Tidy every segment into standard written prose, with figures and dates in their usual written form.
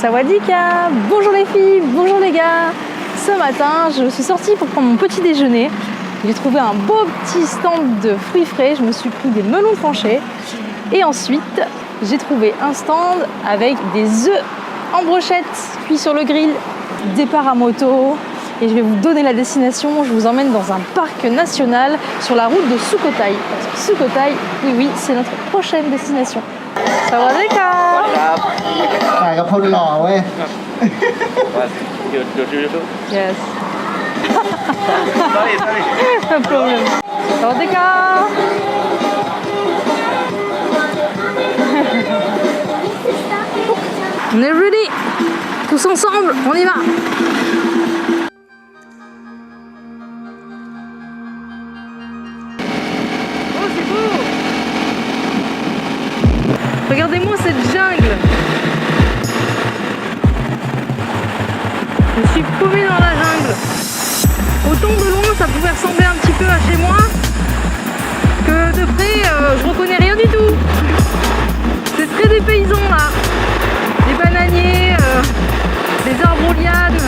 Sawadika, bonjour les filles, bonjour les gars. Ce matin, je suis sortie pour prendre mon petit déjeuner. J'ai trouvé un beau petit stand de fruits frais. Je me suis pris des melons tranchés. Et ensuite, j'ai trouvé un stand avec des œufs en brochette cuits sur le grill. Départ à moto. Et je vais vous donner la destination. Je vous emmène dans un parc national sur la route de Sukhothai. Parce que Sukhothai, oui, c'est notre prochaine destination. Sawadika. ถ่ายกับคนหล่อเว้ย Yes. No problem. Sawadika. On est ready. Tous ensemble, on y va. Oh, c'est beau. Regardez-moi cette jungle. Je suis paumée dans la jungle. Autant de loin, ça pouvait ressembler un petit peu à chez moi, que de près, je reconnais rien du tout. C'est très dépaysant là. Des bananiers, des arbres aux lianes.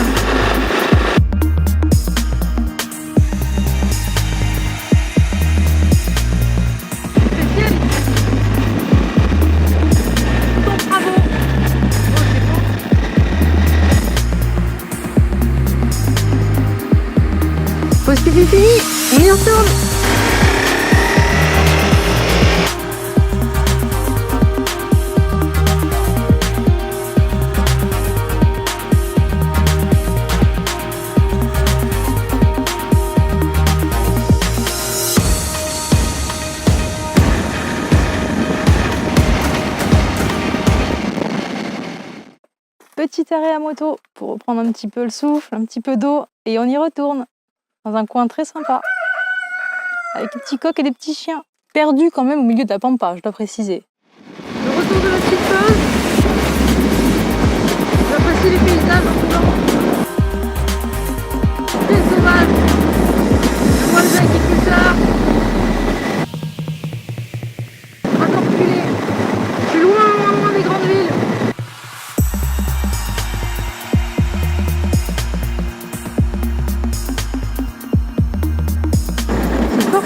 C'est fini, on y retourne. Petit arrêt à moto pour reprendre un petit peu le souffle, un petit peu d'eau et on y retourne. Dans un coin très sympa, avec des petits coqs et des petits chiens, perdus quand même au milieu de la pampa, je dois préciser. Le retour de la petite pause. J'apprécie les paysages en tout temps. Très sauvage. Je vois les agriculteurs. Encore reculé. Je suis loin des grandes villes.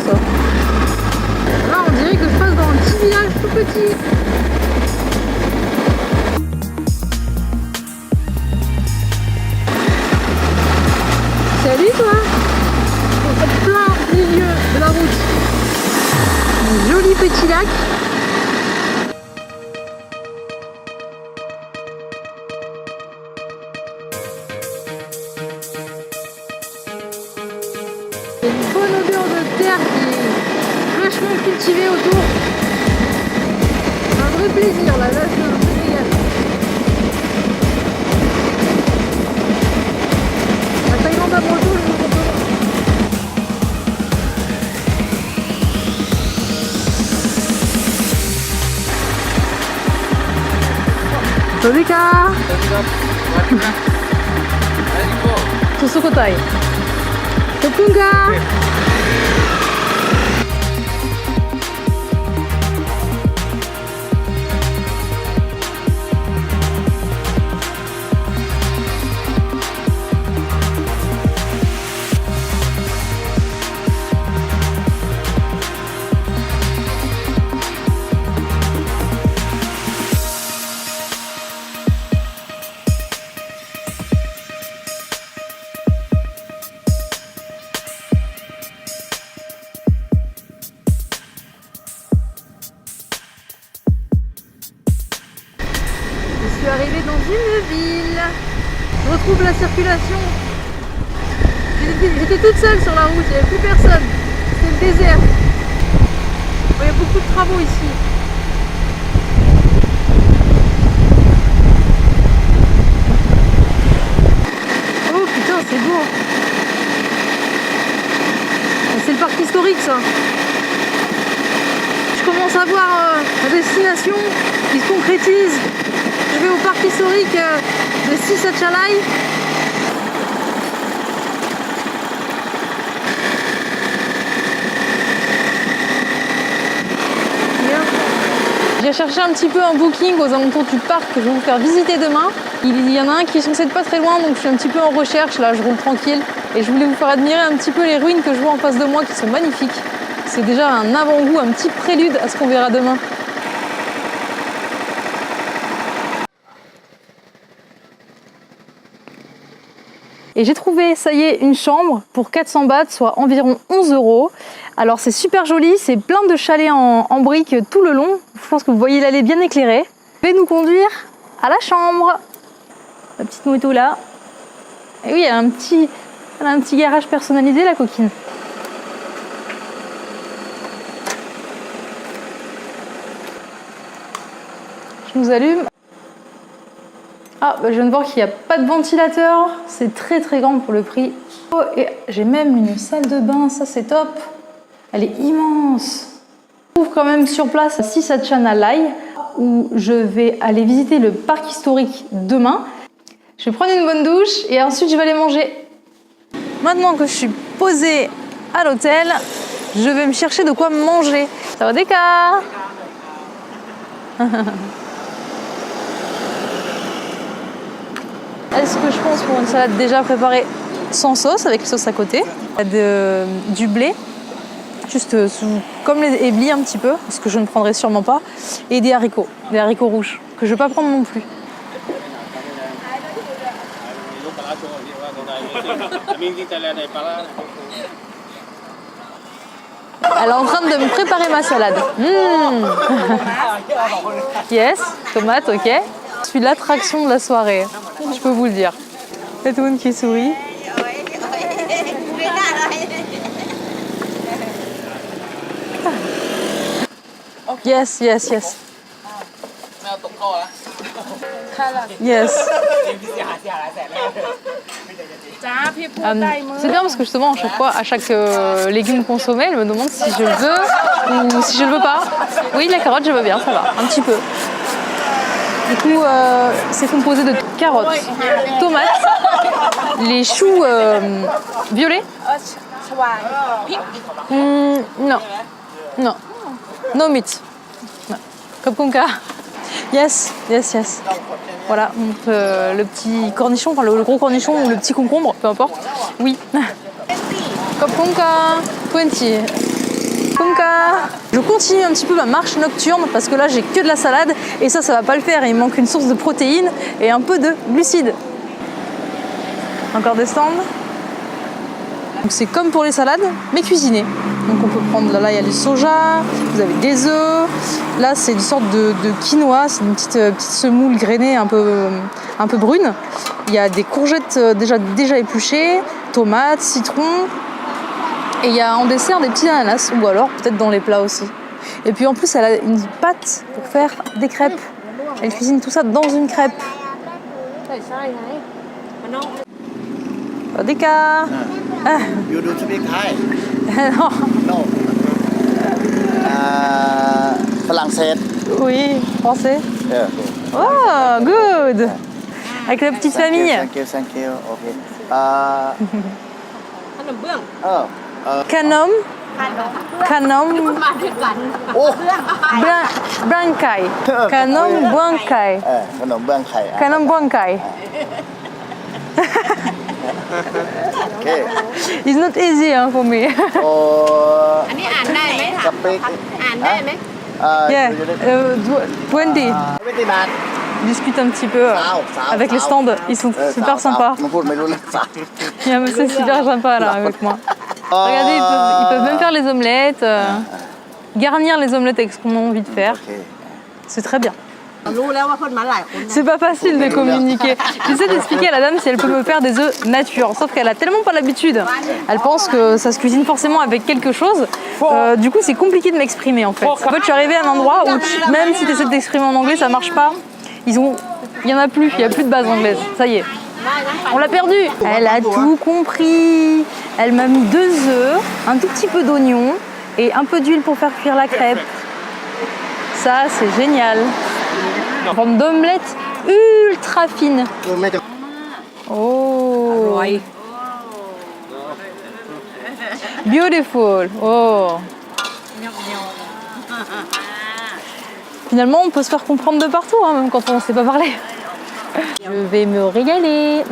Ça. Là, on dirait que je passe dans un petit village tout petit. Salut toi. On est plein milieu de la route. Un joli petit lac. Il y a une bonne odeur de terre qui est fraîchement cultivée autour. Un vrai plaisir là, c'est un vrai régal. La Thaïlande à moto, je vous recommande. Sawadika. To Sukhothai. Topunga. Je suis arrivée dans une ville. Je retrouve la circulation. J'étais toute seule sur la route, il n'y avait plus personne. C'était le désert. Il y a beaucoup de travaux ici. Oh putain, c'est beau. C'est le parc historique ça. Je commence à voir la destination qui se concrétise. Je vais au parc historique de Sisachalai. J'ai cherché un petit peu un booking aux alentours du parc que je vais vous faire visiter demain. Il y en a un qui est censé être pas très loin, donc je suis un petit peu en recherche. Là, je roule tranquille. Et je voulais vous faire admirer un petit peu les ruines que je vois en face de moi qui sont magnifiques. C'est déjà un avant-goût, un petit prélude à ce qu'on verra demain. Et j'ai trouvé, ça y est, une chambre pour 400 bahts, soit environ 11 €. Alors c'est super joli, c'est plein de chalets en briques tout le long. Je pense que vous voyez l'allée bien éclairée. Je vais nous conduire à la chambre. La petite moto là. Et oui, elle a un petit garage personnalisé, la coquine. Je nous allume. Ah, bah je viens de voir qu'il n'y a pas de ventilateur. C'est très très grand pour le prix. Oh, et j'ai même une salle de bain, ça c'est top. Elle est immense. Je trouve quand même sur place à Sisatchanalai où je vais aller visiter le parc historique demain. Je vais prendre une bonne douche et ensuite je vais aller manger. Maintenant que je suis posée à l'hôtel, je vais me chercher de quoi manger. Ça va Deka. Est-ce que je pense pour une salade déjà préparée sans sauce, avec la sauce à côté, du blé, juste comme les éblis un petit peu, ce que je ne prendrai sûrement pas, et des haricots rouges, que je ne vais pas prendre non plus. Elle est en train de me préparer ma salade. Yes, tomate, ok. Je suis l'attraction de la soirée, je peux vous le dire. Tatoune qui sourit. Yes, yes, yes. Yes. C'est bien parce que justement, à chaque fois, à chaque légume consommé, elle me demande si je le veux ou si je le veux pas. Oui, la carotte, je veux bien, ça va, un petit peu. Du coup, c'est composé de carottes, tomates, les choux violets. Non, non, no meat. Kopkunka. Yes, yes, yes. Voilà, donc, le petit cornichon, enfin le gros cornichon ou le petit concombre, peu importe. Oui. Kopkunka, 20. Je continue un petit peu ma marche nocturne parce que là j'ai que de la salade et ça va pas le faire. Il me manque une source de protéines et un peu de glucides. Encore des stands. Donc c'est comme pour les salades mais cuisiné. Donc on peut prendre, là il y a du soja, vous avez des œufs. Là c'est une sorte de quinoa, c'est une petite semoule grainée un peu brune. Il y a des courgettes déjà épluchées, tomates, citron. Et il y a en dessert des petits ananas, ou alors peut-être dans les plats aussi. Et puis en plus, elle a une pâte pour faire des crêpes. Elle cuisine tout ça dans une crêpe. Deka. You do speak Thai? Non. No. Français. Oui, français. Yeah. Oh, good. Avec la petite famille. Thank you. Okay. Kanom. Brankai. Kanom Brankai. ขนมเบื้องไข่ Kanom Brankai. Okay. It's not easy for me. โอ้ อันนี้อ่านได้ไหม สปีก อ่านได้ไหม Yeah, 20. ไม่ได้นาน Discute un petit peu avec les stands, ils sont super sympas. มันพูดไม่รู้เรื่องสาว Il y a un monsieur super sympa là avec moi. Regardez, ils peuvent même faire les omelettes, garnir les omelettes avec ce qu'on a envie de faire. C'est très bien. รู้แล้วว่าเพิ่นมาหลายคน C'est pas facile de communiquer. J'essaie d'expliquer à la dame si elle peut me faire des œufs nature. Sauf qu'elle a tellement pas l'habitude. Elle pense que ça se cuisine forcément avec quelque chose. Du coup, c'est compliqué de m'exprimer en fait. En fait, je suis arrivée à un endroit où même si tu essaies de t'exprimer en anglais, ça marche pas. Il y en a plus, il y a plus de base anglaise. Ça y est. On l'a perdu. Elle a tout compris. Elle m'a mis 2 œufs, un tout petit peu d'oignon et un peu d'huile pour faire cuire la crêpe. Ça, c'est génial. En forme d'omelette ultra fine. Oh. Beautiful. Oh. Finalement, on peut se faire comprendre de partout, hein, même quand on ne sait pas parler. Je vais me régaler.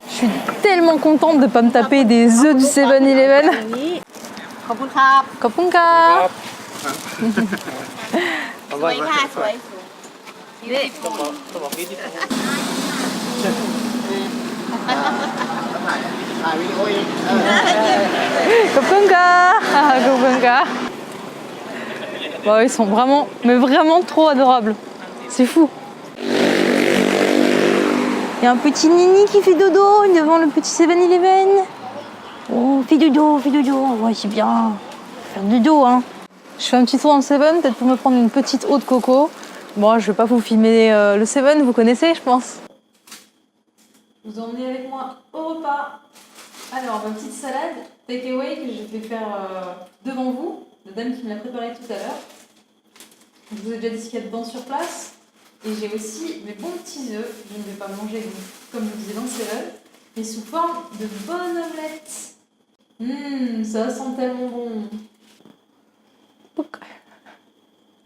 Je suis tellement contente de ne pas me taper des œufs du 7-Eleven. ขอบคุณครับ Kopunka. สวยค่ะสวยนี่ ถ่ายวิดีโอเอง Kopunka. Kopunka. Bon, ils sont vraiment, mais vraiment trop adorables. C'est fou. Il y a un petit Nini qui fait dodo devant le petit 7-Eleven. Oh, fais dodo, fais dodo. Ouais, c'est bien. Faire dodo, hein. Je fais un petit tour dans le 7, peut-être pour me prendre une petite eau de coco. Bon, je vais pas vous filmer le 7, vous connaissez, je pense. Vous emmenez avec moi au repas. Alors, ma petite salade takeaway que je vais faire devant vous. La dame qui me l'a préparée tout à l'heure. Je vous ai déjà dit ce qu'il y a dedans sur place. Et j'ai aussi mes bons petits œufs. Je ne vais pas manger comme je vous disais dans le 7, mais sous forme de bonne omelette. Ça sent tellement bon.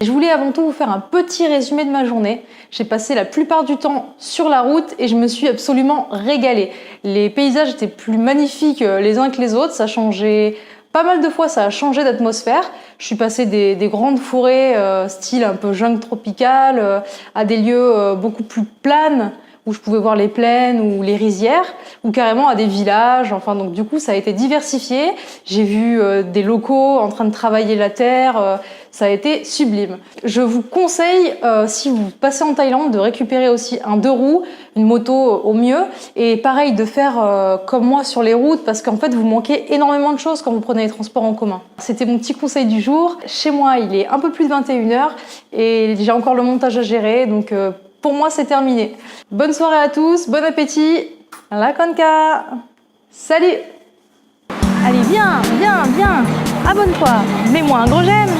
Je voulais avant tout vous faire un petit résumé de ma journée. J'ai passé la plupart du temps sur la route et je me suis absolument régalée. Les paysages étaient plus magnifiques les uns que les autres, ça changeait pas mal de fois, ça a changé d'atmosphère. Je suis passée des grandes forêts style un peu jungle tropicale à des lieux beaucoup plus planes où je pouvais voir les plaines ou les rizières, ou carrément à des villages. Enfin, donc du coup, ça a été diversifié. J'ai vu des locaux en train de travailler la terre. Ça a été sublime. Je vous conseille, si vous passez en Thaïlande, de récupérer aussi un 2 roues, une moto au mieux, et pareil de faire comme moi sur les routes, parce qu'en fait, vous manquez énormément de choses quand vous prenez les transports en commun. C'était mon petit conseil du jour. Chez moi, il est un peu plus de 21h et j'ai encore le montage à gérer, donc pour moi, c'est terminé. Bonne soirée à tous, bon appétit. La Konka. Salut. Allez, viens, viens, viens. Abonne-toi. Mets-moi un gros j'aime.